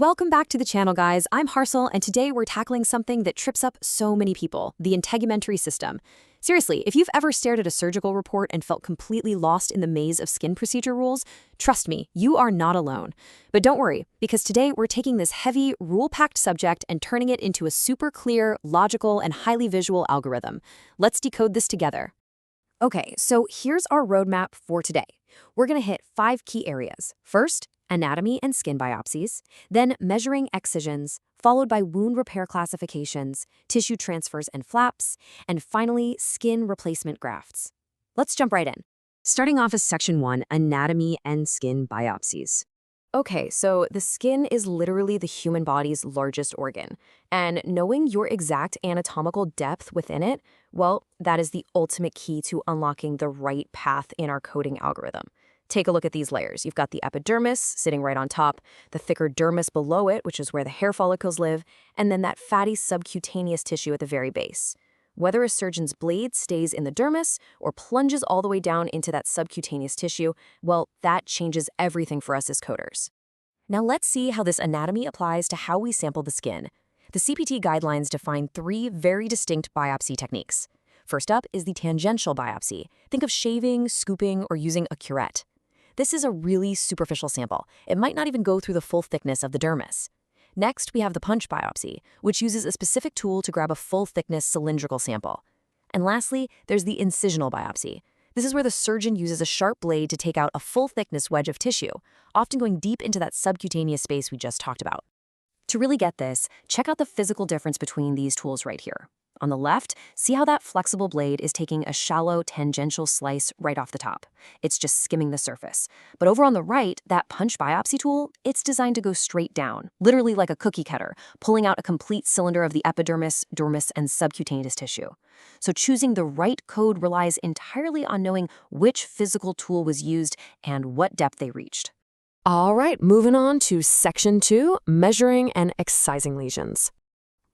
Welcome back to the channel, guys. I'm Harsel, and today we're tackling something that trips up so many people, the integumentary system. Seriously, if you've ever stared at a surgical report and felt completely lost in the maze of skin procedure rules, trust me, you are not alone. But don't worry, because today we're taking this heavy, rule-packed subject and turning it into a super clear, logical, and highly visual algorithm. Let's decode this together. Okay, so here's our roadmap for today. We're going to hit 5 key areas. First, anatomy and skin biopsies, then measuring excisions, followed by wound repair classifications, tissue transfers and flaps, and finally, skin replacement grafts. Let's jump right in. Starting off as Section 1, anatomy and skin biopsies. Okay, so the skin is literally the human body's largest organ, and knowing your exact anatomical depth within it, well, that is the ultimate key to unlocking the right path in our coding algorithm. Take a look at these layers. You've got the epidermis sitting right on top, the thicker dermis below it, which is where the hair follicles live, and then that fatty subcutaneous tissue at the very base. Whether a surgeon's blade stays in the dermis or plunges all the way down into that subcutaneous tissue, well, that changes everything for us as coders. Now let's see how this anatomy applies to how we sample the skin. The CPT guidelines define 3 very distinct biopsy techniques. First up is the tangential biopsy. Think of shaving, scooping, or using a curette. This is a really superficial sample. It might not even go through the full thickness of the dermis. Next, we have the punch biopsy, which uses a specific tool to grab a full-thickness cylindrical sample. And lastly, there's the incisional biopsy. This is where the surgeon uses a sharp blade to take out a full-thickness wedge of tissue, often going deep into that subcutaneous space we just talked about. To really get this, check out the physical difference between these tools right here. On the left, see how that flexible blade is taking a shallow tangential slice right off the top. It's just skimming the surface. But over on the right, that punch biopsy tool, it's designed to go straight down, literally like a cookie cutter, pulling out a complete cylinder of the epidermis, dermis, and subcutaneous tissue. So choosing the right code relies entirely on knowing which physical tool was used and what depth they reached. All right, moving on to Section 2, measuring and excising lesions.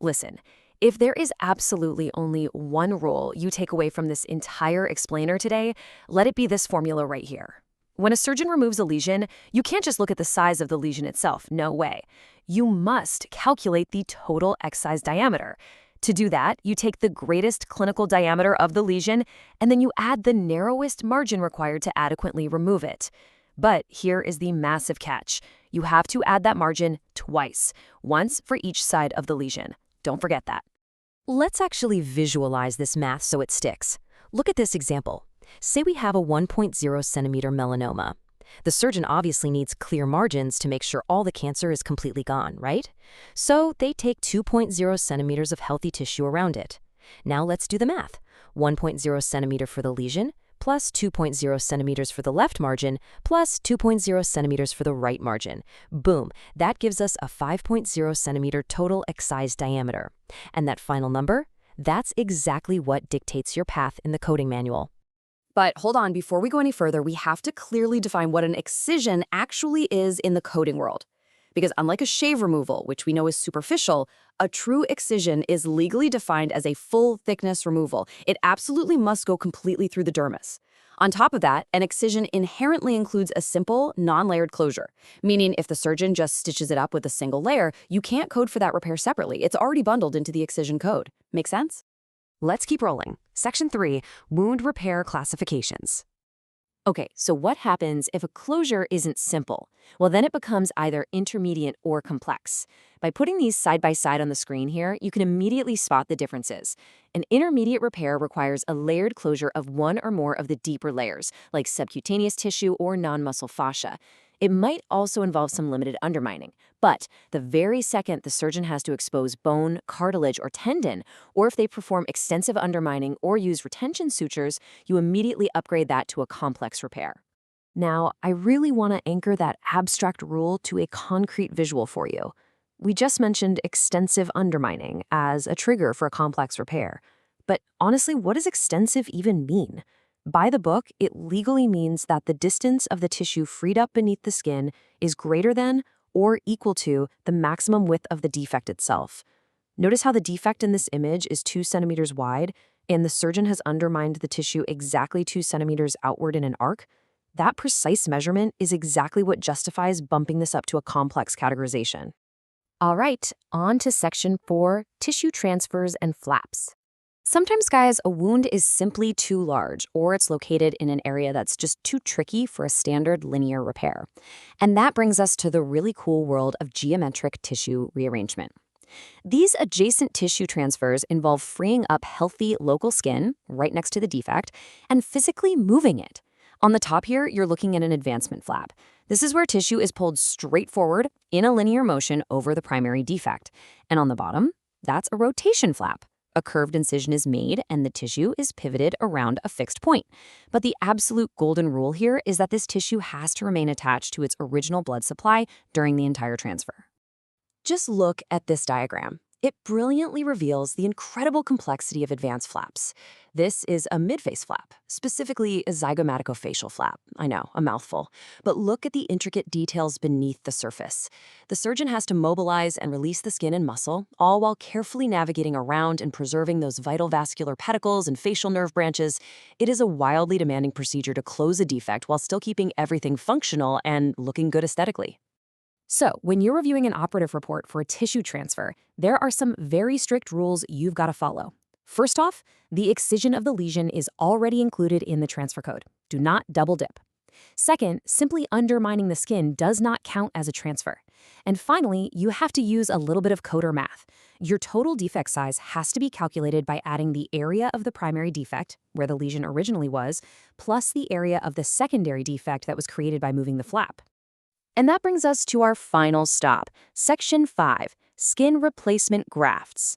Listen. If there is absolutely only one rule you take away from this entire explainer today, let it be this formula right here. When a surgeon removes a lesion, you can't just look at the size of the lesion itself, no way. You must calculate the total excise diameter. To do that, you take the greatest clinical diameter of the lesion, and then you add the narrowest margin required to adequately remove it. But here is the massive catch. You have to add that margin twice, once for each side of the lesion. Don't forget that. Let's actually visualize this math so it sticks. Look at this example. Say we have a 1.0 centimeter melanoma. The surgeon obviously needs clear margins to make sure all the cancer is completely gone, right? So they take 2.0 centimeters of healthy tissue around it. Now let's do the math. 1.0 centimeter for the lesion, plus 2.0 centimeters for the left margin, plus 2.0 centimeters for the right margin. Boom, that gives us a 5.0 centimeter total excised diameter. And that final number? That's exactly what dictates your path in the coding manual. But hold on, before we go any further, we have to clearly define what an excision actually is in the coding world. Because unlike a shave removal, which we know is superficial, a true excision is legally defined as a full-thickness removal. It absolutely must go completely through the dermis. On top of that, an excision inherently includes a simple, non-layered closure, meaning if the surgeon just stitches it up with a single layer, you can't code for that repair separately. It's already bundled into the excision code. Make sense? Let's keep rolling. Section 3, wound repair classifications. Okay, so what happens if a closure isn't simple? Well, then it becomes either intermediate or complex. By putting these side by side on the screen here, you can immediately spot the differences. An intermediate repair requires a layered closure of one or more of the deeper layers, like subcutaneous tissue or non-muscle fascia. It might also involve some limited undermining, but the very second the surgeon has to expose bone, cartilage, or tendon, or if they perform extensive undermining or use retention sutures, you immediately upgrade that to a complex repair. Now, I really want to anchor that abstract rule to a concrete visual for you. We just mentioned extensive undermining as a trigger for a complex repair. But honestly, what does extensive even mean? By the book, it legally means that the distance of the tissue freed up beneath the skin is greater than or equal to the maximum width of the defect itself. Notice how the defect in this image is 2 centimeters wide, and the surgeon has undermined the tissue exactly 2 centimeters outward in an arc? That precise measurement is exactly what justifies bumping this up to a complex categorization. All right, on to section 4, tissue transfers and flaps. Sometimes, guys, a wound is simply too large, or it's located in an area that's just too tricky for a standard linear repair. And that brings us to the really cool world of geometric tissue rearrangement. These adjacent tissue transfers involve freeing up healthy local skin right next to the defect and physically moving it. On the top here, you're looking at an advancement flap. This is where tissue is pulled straight forward in a linear motion over the primary defect. And on the bottom, that's a rotation flap. A curved incision is made and the tissue is pivoted around a fixed point. But the absolute golden rule here is that this tissue has to remain attached to its original blood supply during the entire transfer. Just look at this diagram. It brilliantly reveals the incredible complexity of advanced flaps. This is a midface flap, specifically a zygomaticofacial flap. I know, a mouthful. But look at the intricate details beneath the surface. The surgeon has to mobilize and release the skin and muscle, all while carefully navigating around and preserving those vital vascular pedicles and facial nerve branches. It is a wildly demanding procedure to close a defect while still keeping everything functional and looking good aesthetically. So, when you're reviewing an operative report for a tissue transfer, there are some very strict rules you've got to follow. First off, the excision of the lesion is already included in the transfer code. Do not double dip. Second, simply undermining the skin does not count as a transfer. And finally, you have to use a little bit of coder math. Your total defect size has to be calculated by adding the area of the primary defect, where the lesion originally was, plus the area of the secondary defect that was created by moving the flap. And that brings us to our final stop, Section 5, Skin Replacement Grafts.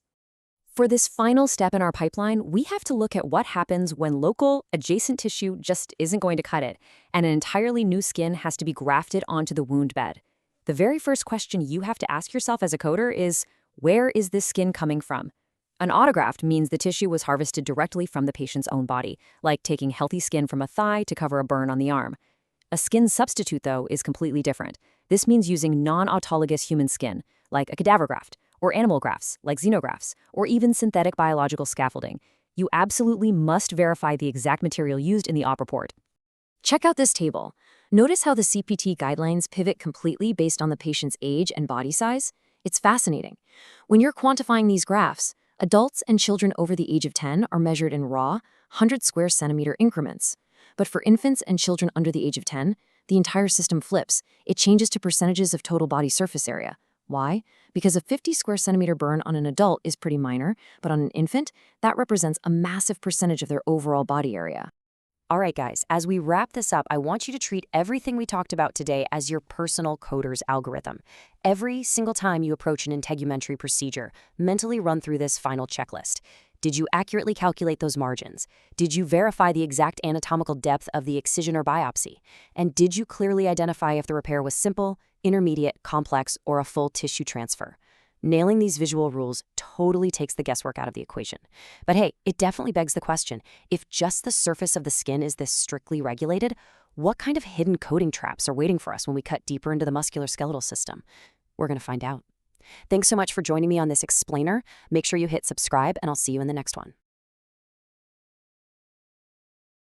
For this final step in our pipeline, we have to look at what happens when local, adjacent tissue just isn't going to cut it, and an entirely new skin has to be grafted onto the wound bed. The very first question you have to ask yourself as a coder is, where is this skin coming from? An autograft means the tissue was harvested directly from the patient's own body, like taking healthy skin from a thigh to cover a burn on the arm. A skin substitute, though, is completely different. This means using non-autologous human skin, like a cadaver graft, or animal grafts, like xenografts, or even synthetic biological scaffolding. You absolutely must verify the exact material used in the op report. Check out this table. Notice how the CPT guidelines pivot completely based on the patient's age and body size? It's fascinating. When you're quantifying these graphs, adults and children over the age of 10 are measured in raw, 100 square centimeter increments. But for infants and children under the age of 10, the entire system flips. It changes to percentages of total body surface area. Why? Because a 50 square centimeter burn on an adult is pretty minor, but on an infant, that represents a massive percentage of their overall body area. All right, guys, as we wrap this up, I want you to treat everything we talked about today as your personal coder's algorithm. Every single time you approach an integumentary procedure, mentally run through this final checklist. Did you accurately calculate those margins? Did you verify the exact anatomical depth of the excision or biopsy? And did you clearly identify if the repair was simple, intermediate, complex, or a full tissue transfer? Nailing these visual rules totally takes the guesswork out of the equation. But hey, it definitely begs the question, if just the surface of the skin is this strictly regulated, what kind of hidden coding traps are waiting for us when we cut deeper into the musculoskeletal system? We're going to find out. Thanks so much for joining me on this explainer. Make sure you hit subscribe, and I'll see you in the next one.